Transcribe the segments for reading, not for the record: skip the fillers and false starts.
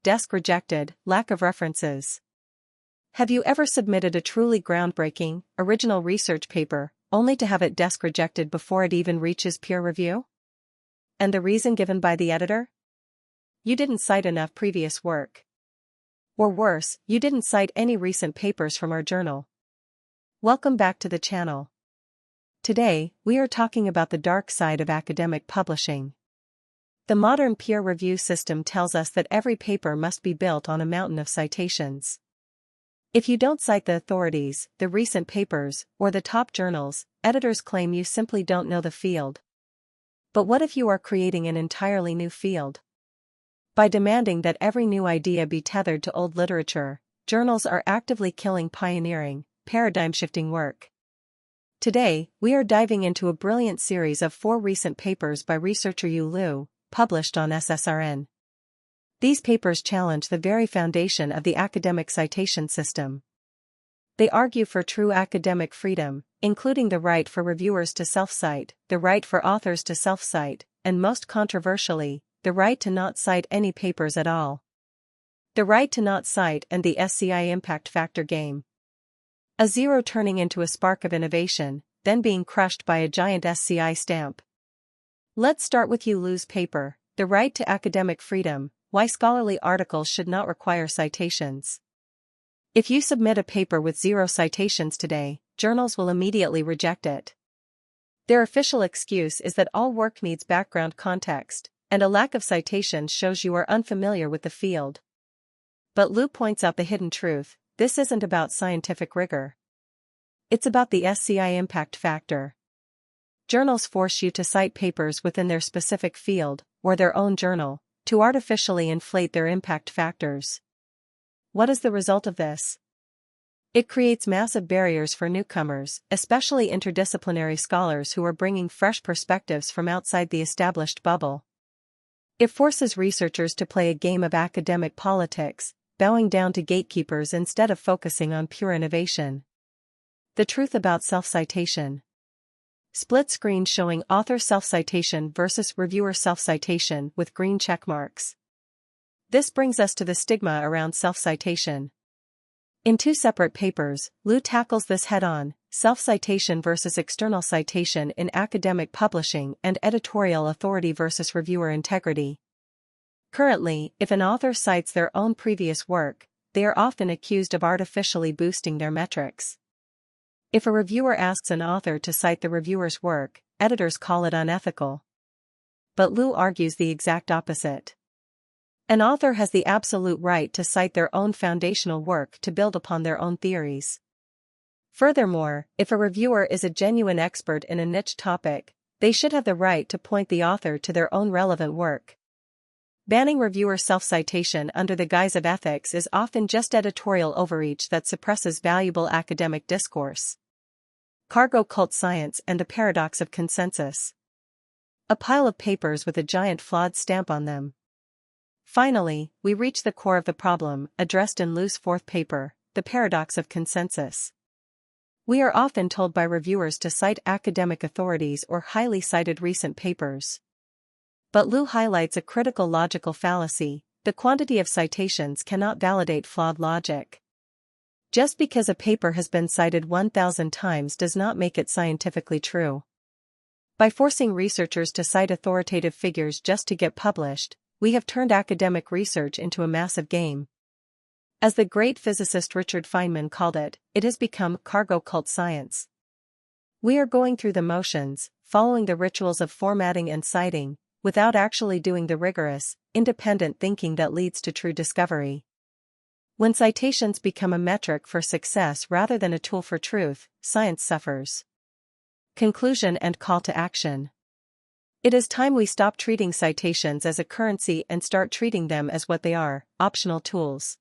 desk rejected, lack of references. Have you ever submitted a truly groundbreaking, original research paper, only to have it desk rejected before it even reaches peer review? And the reason given by the editor? You didn't cite enough previous work. Or worse, you didn't cite any recent papers from our journal. Welcome back to the channel. Today, we are talking about the dark side of academic publishing. The modern peer review system tells us that every paper must be built on a mountain of citations. If you don't cite the authorities, the recent papers, or the top journals, editors claim you simply don't know the field. But what if you are creating an entirely new field? By demanding that every new idea be tethered to old literature, journals are actively killing pioneering, paradigm-shifting work. Today, we are diving into a brilliant series of 4 recent papers by researcher Yue Liu, published on SSRN. These papers challenge the very foundation of the academic citation system. They argue for true academic freedom, including the right for reviewers to self-cite, the right for authors to self-cite, and most controversially, the right to not cite any papers at all. The right to not cite and the SCI Impact Factor game. A zero turning into a spark of innovation, then being crushed by a giant SCI stamp. Let's start with Yue Liu's paper, The Right to Academic Freedom, Why Scholarly Articles Should Not Require Citations. If you submit a paper with 0 citations today, journals will immediately reject it. Their official excuse is that all work needs background context, and a lack of citations shows you are unfamiliar with the field. But Liu points out the hidden truth: this isn't about scientific rigor. It's about the SCI impact factor. Journals force you to cite papers within their specific field, or their own journal, to artificially inflate their impact factors. What is the result of this? It creates massive barriers for newcomers, especially interdisciplinary scholars who are bringing fresh perspectives from outside the established bubble. It forces researchers to play a game of academic politics, bowing down to gatekeepers instead of focusing on pure innovation. The truth about self-citation. Split screen showing author self-citation versus reviewer self-citation with green check marks. This brings us to the stigma around self-citation. In 2 separate papers, Liu tackles this head-on: self-citation versus external citation in academic publishing and editorial authority versus reviewer integrity. Currently, if an author cites their own previous work, they are often accused of artificially boosting their metrics. If a reviewer asks an author to cite the reviewer's work, editors call it unethical. But Liu argues the exact opposite. An author has the absolute right to cite their own foundational work to build upon their own theories. Furthermore, if a reviewer is a genuine expert in a niche topic, they should have the right to point the author to their own relevant work. Banning reviewer self-citation under the guise of ethics is often just editorial overreach that suppresses valuable academic discourse. Cargo cult science and the paradox of consensus. A pile of papers with a giant flawed stamp on them. Finally, we reach the core of the problem, addressed in Liu's 4th paper, The Paradox of Consensus. We are often told by reviewers to cite academic authorities or highly cited recent papers. But Liu highlights a critical logical fallacy: the quantity of citations cannot validate flawed logic. Just because a paper has been cited 1,000 times does not make it scientifically true. By forcing researchers to cite authoritative figures just to get published, we have turned academic research into a massive game. As the great physicist Richard Feynman called it, it has become cargo cult science. We are going through the motions, following the rituals of formatting and citing, without actually doing the rigorous, independent thinking that leads to true discovery. When citations become a metric for success rather than a tool for truth, science suffers. Conclusion and call to action. It is time we stop treating citations as a currency and start treating them as what they are: optional tools.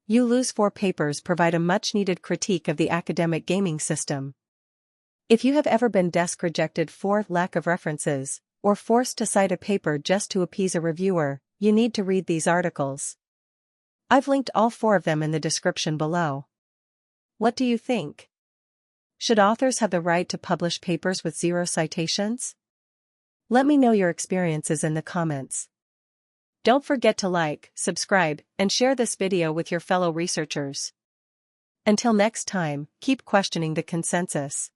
Yue Liu's 4 papers provide a much-needed critique of the academic gaming system. If you have ever been desk rejected for lack of references, or forced to cite a paper just to appease a reviewer, you need to read these articles. I've linked all 4 of them in the description below. What do you think? Should authors have the right to publish papers with 0 citations? Let me know your experiences in the comments. Don't forget to like, subscribe, and share this video with your fellow researchers. Until next time, keep questioning the consensus.